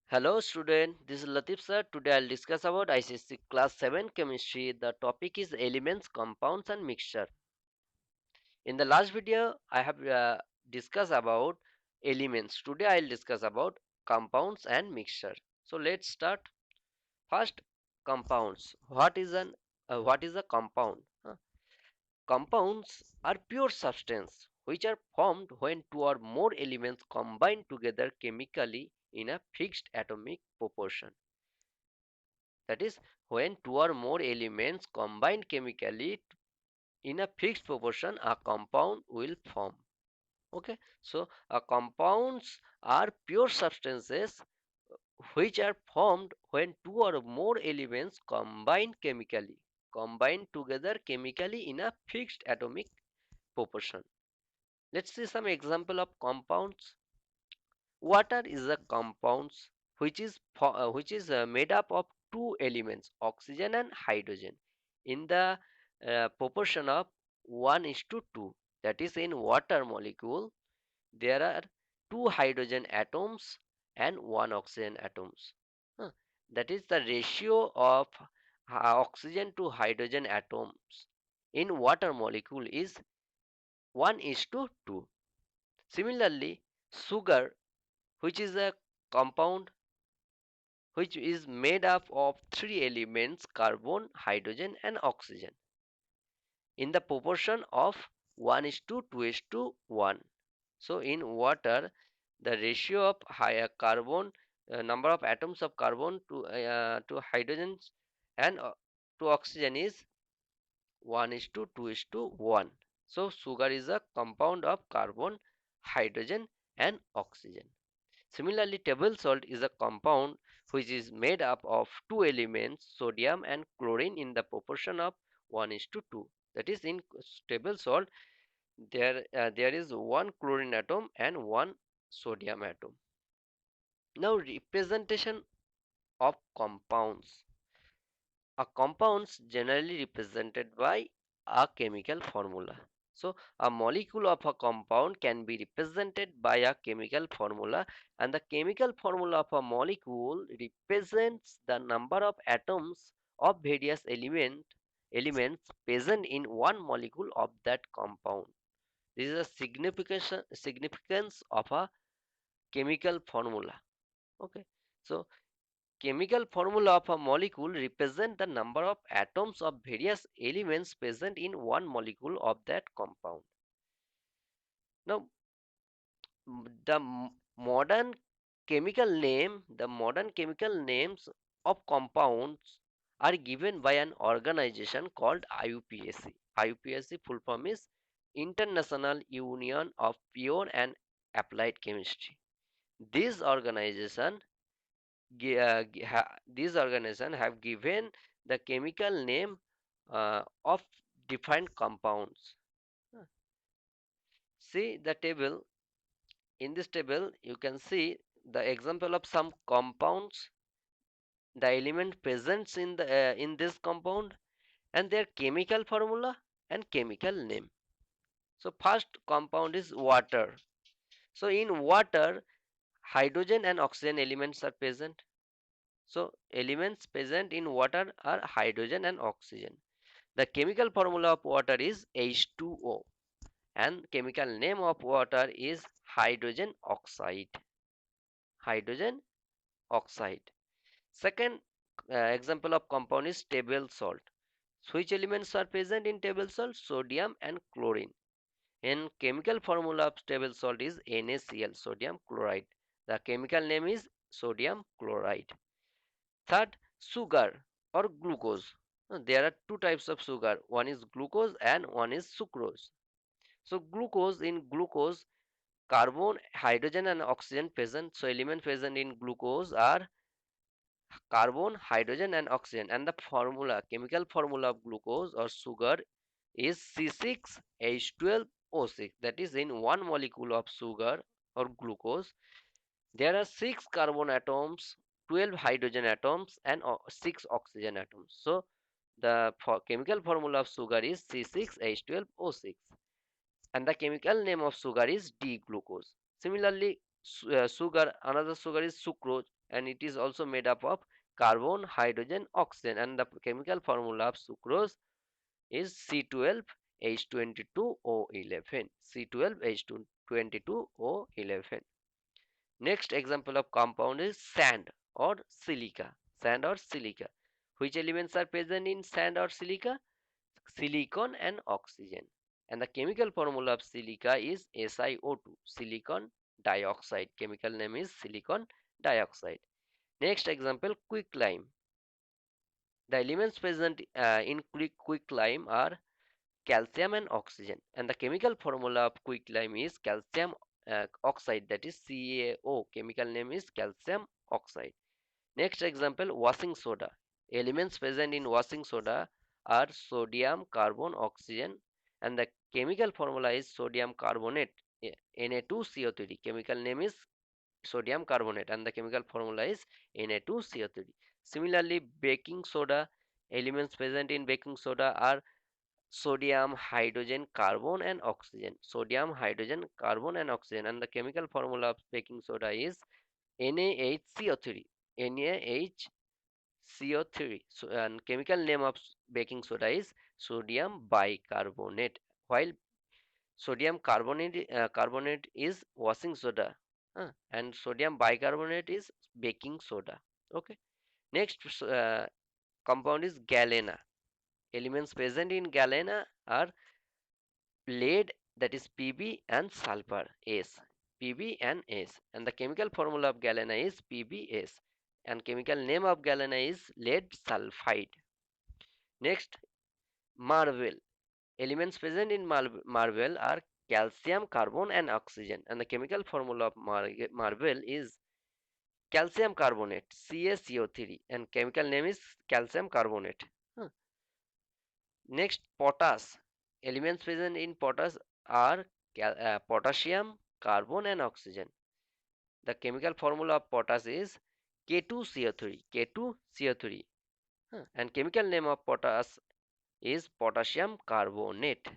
Hello student, this is Latif sir. Today I'll discuss about ICC class 7 chemistry. The topic is elements, compounds and mixture. In the last video I have discussed about elements. Today I'll discuss about compounds and mixture. So let's start. First, compounds. What is a compound? Compounds are pure substance which are formed when two or more elements combine together chemically in a fixed atomic proportion. That is, when two or more elements combine chemically in a fixed proportion, a compound will form. Okay, so compounds are pure substances which are formed when two or more elements combine together chemically in a fixed atomic proportion. Let's see some example of compounds. Water is a compound which is made up of two elements, oxygen and hydrogen, in the proportion of 1 is to 2. That is, in water molecule, there are two hydrogen atoms and one oxygen atoms. Huh. That is the ratio of oxygen to hydrogen atoms in water molecule is 1 is to 2. Similarly, sugar, which is a compound which is made up of three elements, carbon, hydrogen and oxygen, in the proportion of 1 is to 2 is to 1. So in water, the ratio of higher carbon, number of atoms of carbon to hydrogen and to oxygen is 1 is to 2 is to 1. So sugar is a compound of carbon, hydrogen and oxygen. Similarly, table salt is a compound which is made up of two elements, sodium and chlorine, in the proportion of 1 is to 2. That is, in table salt, there is one chlorine atom and one sodium atom. Now, representation of compounds. A compounds generally represented by a chemical formula. So a molecule of a compound can be represented by a chemical formula, and the chemical formula of a molecule represents the number of atoms of various elements present in one molecule of that compound. This is a significance of a chemical formula. Okay, so chemical formula of a molecule represent the number of atoms of various elements present in one molecule of that compound. Now, modern modern chemical names of compounds are given by an organization called IUPAC. IUPAC full form is International Union of Pure and Applied Chemistry. This organization these organizations have given the chemical name of defined compounds. Uh, See the table. In this table, you can see the example of some compounds, the element present in this compound, and their chemical formula and chemical name. So first compound is water. So in water, hydrogen and oxygen elements are present. So elements present in water are hydrogen and oxygen. The chemical formula of water is H2O, and chemical name of water is hydrogen oxide. Hydrogen oxide. Second example of compound is table salt. Which elements are present in table salt? Sodium and chlorine. And chemical formula of table salt is NaCl, sodium chloride. The chemical name is sodium chloride. Third, sugar or glucose. There are two types of sugar. One is glucose and one is sucrose. So in glucose, carbon, hydrogen and oxygen present. So element present in glucose are carbon, hydrogen and oxygen, and the chemical formula of glucose or sugar is C6H12O6. That is, in one molecule of sugar or glucose, there are 6 carbon atoms, 12 hydrogen atoms and 6 oxygen atoms. So the chemical formula of sugar is C6H12O6, and the chemical name of sugar is D-glucose. Similarly, Sugar, another sugar is sucrose, and it is also made up of carbon, hydrogen, oxygen, and the chemical formula of sucrose is C12H22O11. C12H22O11. Next example of compound is sand or silica. Sand or silica. Which elements are present in sand or silica? Silicon and oxygen. And the chemical formula of silica is SiO2, silicon dioxide. Chemical name is silicon dioxide. Next example, quicklime. The elements present in quicklime are calcium and oxygen, and the chemical formula of quicklime is calcium oxide, that is CaO. Chemical name is calcium oxide. Next example, washing soda. Elements present in washing soda are sodium, carbon, oxygen, and the chemical formula is sodium carbonate, Na2CO3. Chemical name is sodium carbonate, and the chemical formula is Na2CO3. Similarly, baking soda. Elements present in baking soda are sodium, hydrogen, carbon, and oxygen. Sodium, hydrogen, carbon, and oxygen, and the chemical formula of baking soda is NaHCO3. NaHCO3. So, and chemical name of baking soda is sodium bicarbonate. While sodium carbonate is washing soda, and sodium bicarbonate is baking soda. Okay. Next compound is galena. Elements present in galena are lead, that is Pb, and sulfur, S. Pb and S, and the chemical formula of galena is Pbs, and chemical name of galena is lead sulfide. Next, marble. Elements present in marble are calcium, carbon, and oxygen, and the chemical formula of marble is calcium carbonate, CaCO3, and chemical name is calcium carbonate. Huh. Next, potash. Elements present in potash are potassium, carbon, and oxygen. The chemical formula of potash is K2CO3. K2CO3. And chemical name of potash is potassium carbonate.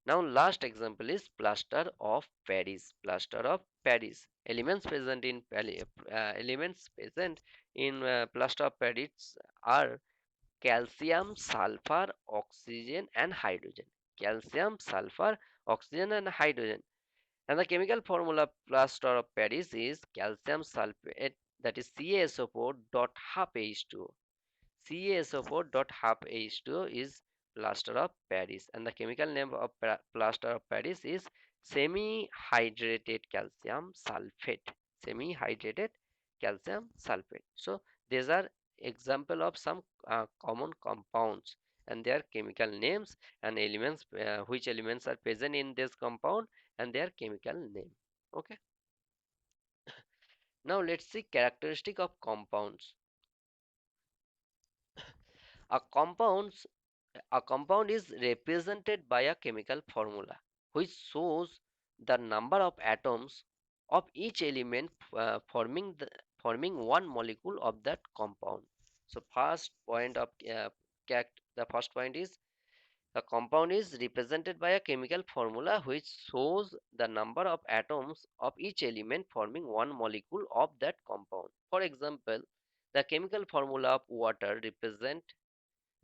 Now, last example is plaster of Paris. Plaster of Paris. Elements present in plaster of Paris are calcium, sulfur, oxygen, and hydrogen. Calcium, sulfur, oxygen, and hydrogen. And the chemical formula of plaster of Paris is calcium sulfate, that is CaSO4 dot half H2O. CaSO4 dot half H2O is plaster of Paris, and the chemical name of plaster of Paris is semi-hydrated calcium sulfate. Semi-hydrated calcium sulfate. So these are example of some common compounds and their chemical names and elements, which elements are present in this compound and their chemical name. Okay. Now let's see characteristic of compounds. A compounds A compound is represented by a chemical formula which shows the number of atoms of each element forming one molecule of that compound. So the first point is a compound is represented by a chemical formula which shows the number of atoms of each element forming one molecule of that compound. For example, the chemical formula of water represent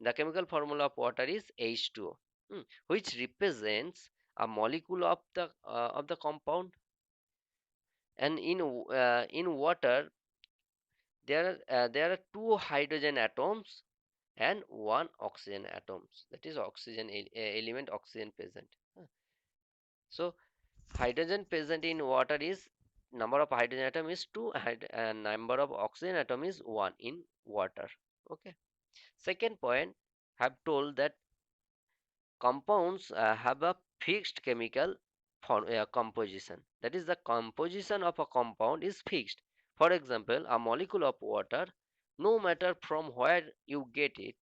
the chemical formula of water is H2O, which represents a molecule of the compound. And in water, there are two hydrogen atoms and one oxygen atoms. That is element oxygen present. So hydrogen present in water is number of hydrogen atom is two, and number of oxygen atom is one in water. Okay. Second point, have told that compounds have a fixed chemical composition. That is, the composition of a compound is fixed. For example, a molecule of water, no matter from where you get it,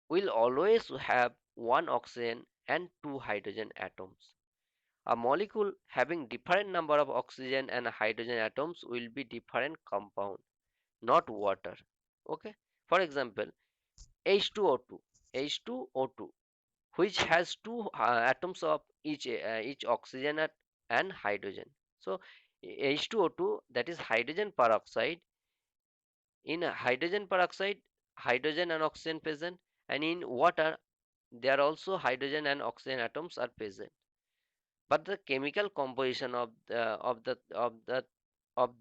will always have one oxygen and two hydrogen atoms. A molecule having different number of oxygen and hydrogen atoms will be different compound, not water. Okay. For example, H2O2. H2O2, which has two atoms of each oxygen and hydrogen. So H2O2, that is hydrogen peroxide. In hydrogen peroxide, hydrogen and oxygen present, and in water there are also hydrogen and oxygen atoms are present, but the chemical composition of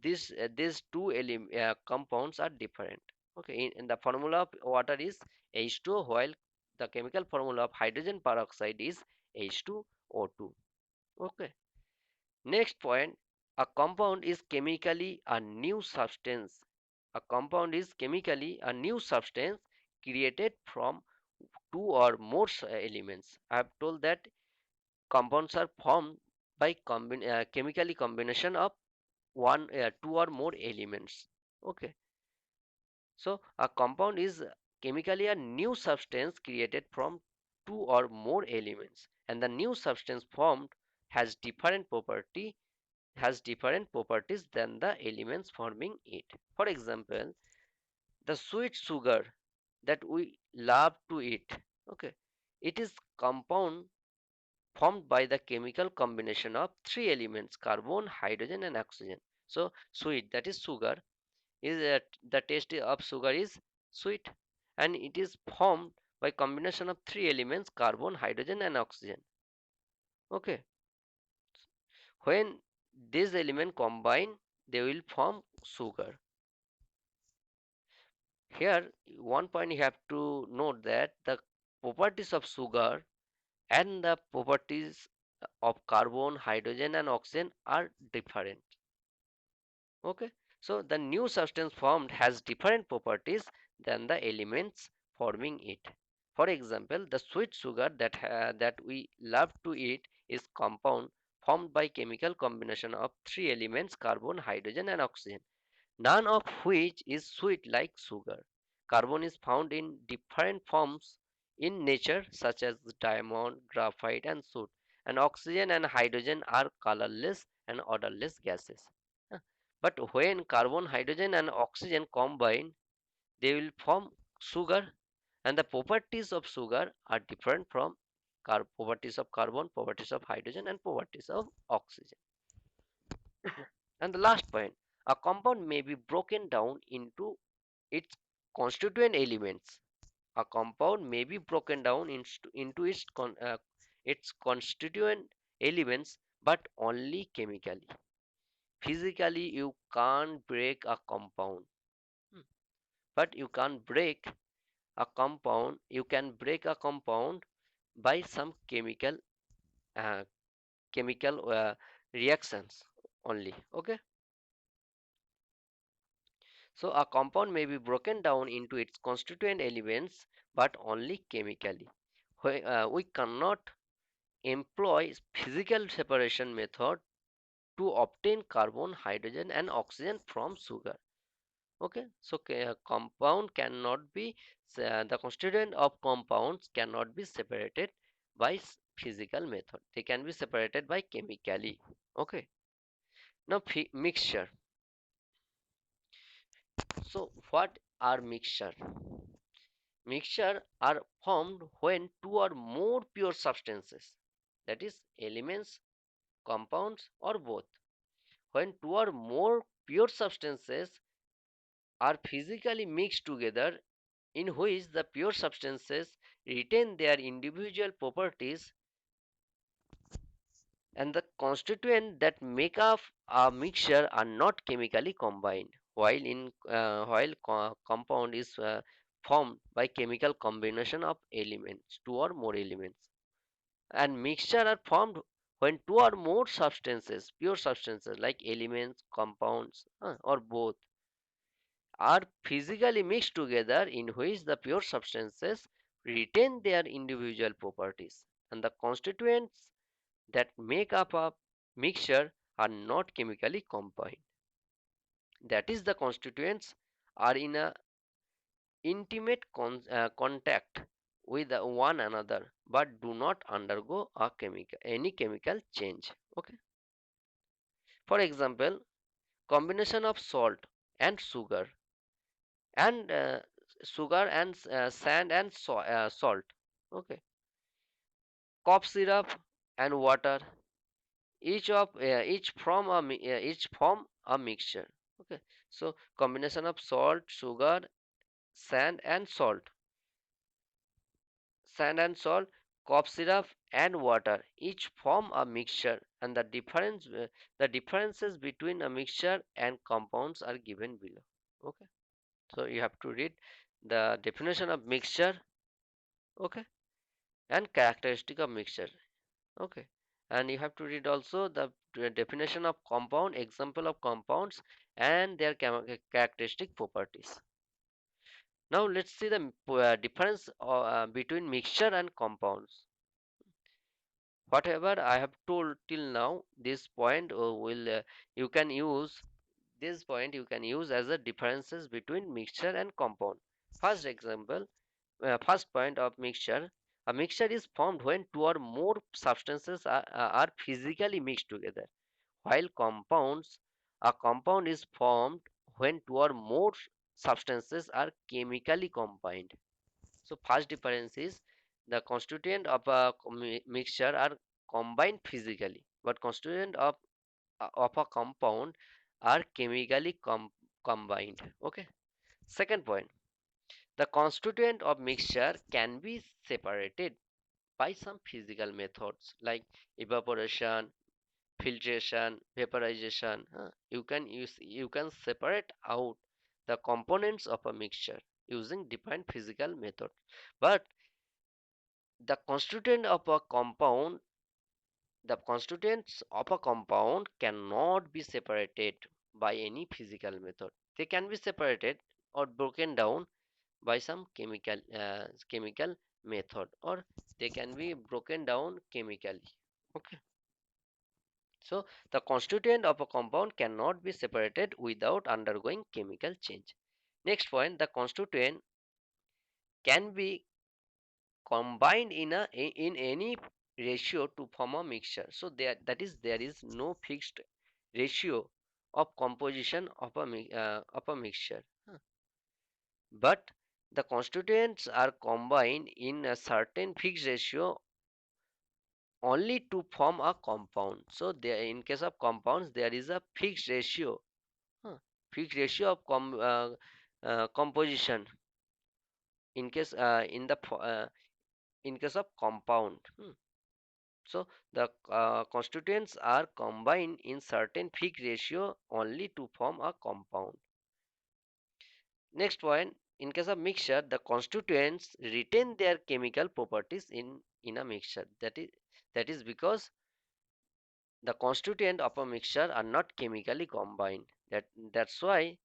these two compounds are different. Okay, in the formula of water is H2O, while the chemical formula of hydrogen peroxide is H2O2. Okay, next point, a compound is chemically a new substance. A compound is chemically a new substance created from two or more elements. I have told that compounds are formed by chemically combination of two or more elements. Okay, so a compound is chemically a new substance created from two or more elements, and the new substance formed has different properties than the elements forming it. For example, the sweet sugar that we love to eat, okay, it is compound formed by the chemical combination of three elements: carbon, hydrogen, and oxygen. So sweet, that is sugar, is the taste of sugar is sweet, and it is formed by combination of three elements: carbon, hydrogen, and oxygen. Okay, when these elements combine, they will form sugar. Here, one point you have to note that the properties of sugar and the properties of carbon, hydrogen, and oxygen are different. Okay, so the new substance formed has different properties than the elements forming it. For example, the sweet sugar that we love to eat is compound formed by chemical combination of three elements: carbon, hydrogen, and oxygen, none of which is sweet like sugar. Carbon is found in different forms in nature, such as diamond, graphite, and soot, and oxygen and hydrogen are colorless and odorless gases. Huh. But when carbon, hydrogen, and oxygen combine, they will form sugar, and the properties of sugar are different from properties of carbon, properties of hydrogen, and properties of oxygen. And the last point, a compound may be broken down into its constituent elements. A compound may be broken down into its constituent elements, but only chemically. Physically, you can't break a compound. Hmm. But you can't break a compound. You can break a compound by some uh, chemical reactions only. Okay. So a compound may be broken down into its constituent elements, but only chemically. We cannot employ physical separation method to obtain carbon, hydrogen, and oxygen from sugar. Okay, so compound cannot be the constituent of compounds cannot be separated by physical method. They can be separated by chemically. Okay, now mixture. So what are mixture? Mixture are formed when two or more pure substances, that is elements, compounds, or both, when two or more pure substances are physically mixed together, in which the pure substances retain their individual properties, and the constituents that make up a mixture are not chemically combined, while compound is formed by chemical combination of elements, two or more elements, and mixture are formed when two or more substances, pure substances like elements, compounds, or both, are physically mixed together, in which the pure substances retain their individual properties, and the constituents that make up a mixture are not chemically combined. That is, the constituents are in a intimate contact with one another, but do not undergo any chemical change. Okay. For example, combination of salt and and sand and salt. Okay. Cough syrup and water, each form a mixture. Okay, so combination of salt, sugar, sand and salt sand and salt, cough syrup and water each form a mixture, and the differences between a mixture and compounds are given below. Okay, so you have to read the definition of mixture. Okay, and characteristic of mixture. Okay, and you have to read also the definition of compound, example of compounds and their characteristic properties. Now let's see the difference between mixture and compounds. Whatever I have told till now, this point will you can use this point you can use as a differences between mixture and compound. First example, first point of mixture. A mixture is formed when two or more substances are physically mixed together, while a compound is formed when two or more substances are chemically combined. So first difference is the constituent of a mixture are combined physically, but constituent of a compound are chemically combined. Okay. Second point, the constituent of mixture can be separated by some physical methods like evaporation, filtration, vaporization. You can separate out the components of a mixture using different physical methods. But the constituent of a compound the constituents of a compound cannot be separated by any physical method. They can be separated or broken down by some chemical method, or they can be broken down chemically. Okay, so the constituent of a compound cannot be separated without undergoing chemical change. Next point, the constituent can be combined in any ratio to form a mixture. So there is no fixed ratio of composition of a mixture. But the constituents are combined in a certain fixed ratio only to form a compound. So there, in case of compounds, there is a fixed ratio, huh, fixed ratio of composition. In case in case of compound. So the constituents are combined in certain fixed ratio only to form a compound. Next point, in case of mixture, the constituents retain their chemical properties in a mixture. That is because the constituent of a mixture are not chemically combined. That's why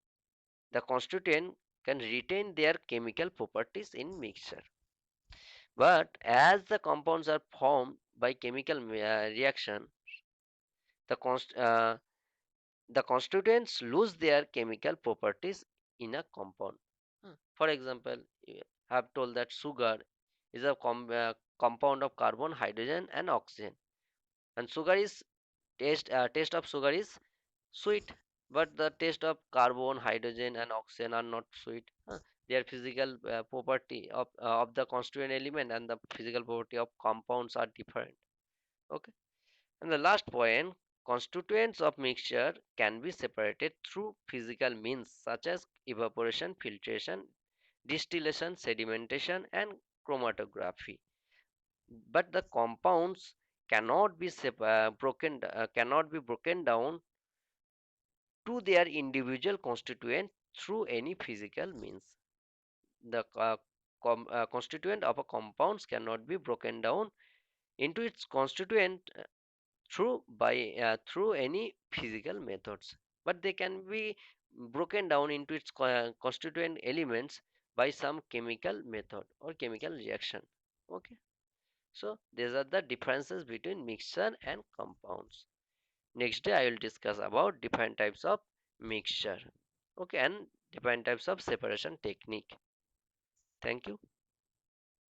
the constituent can retain their chemical properties in mixture. But as the compounds are formed by chemical reaction, the the constituents lose their chemical properties in a compound. For example, I have told that sugar is a compound of carbon, hydrogen, and oxygen. And sugar is taste of sugar is sweet, but the taste of carbon, hydrogen, and oxygen are not sweet. Their physical property of the constituent element and the physical property of compounds are different. Okay. And the last point, constituents of mixture can be separated through physical means such as evaporation, filtration, distillation, sedimentation, and chromatography. But the compounds cannot be broken down to their individual constituent through any physical means. The constituent of a compounds cannot be broken down into its constituent through any physical methods, but they can be broken down into its constituent elements by some chemical method or chemical reaction. Okay, so these are the differences between mixture and compounds. Next day I will discuss about different types of mixture, okay, and different types of separation technique. Thank you.